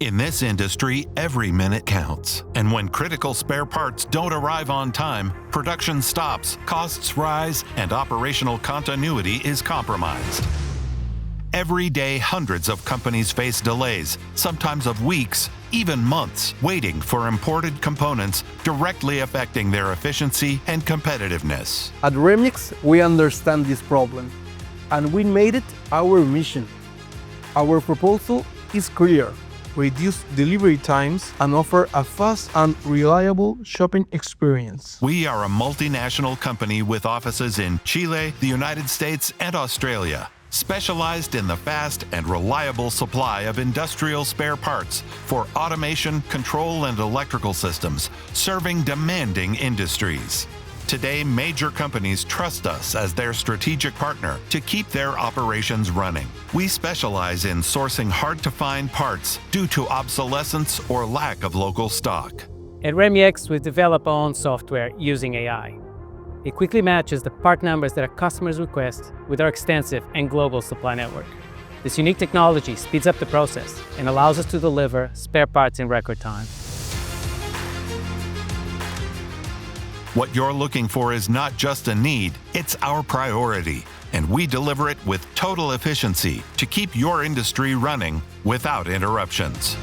In this industry, every minute counts. And when critical spare parts don't arrive on time, production stops, costs rise, and operational continuity is compromised. Every day, hundreds of companies face delays, sometimes of weeks, even months, waiting for imported components directly affecting their efficiency and competitiveness. At Remiex, we understand this problem, and we made it our mission. Our proposal is clear: reduce delivery times and offer a fast and reliable shopping experience. We are a multinational company with offices in Chile, the United States, and Australia, specialized in the fast and reliable supply of industrial spare parts for automation, control, and electrical systems, serving demanding industries. Today, major companies trust us as their strategic partner to keep their operations running. We specialize in sourcing hard-to-find parts due to obsolescence or lack of local stock. At Remiex, we develop our own software using AI. It quickly matches the part numbers that our customers request with our extensive and global supply network. This unique technology speeds up the process and allows us to deliver spare parts in record time. What you're looking for is not just a need, it's our priority, and we deliver it with total efficiency to keep your industry running without interruptions.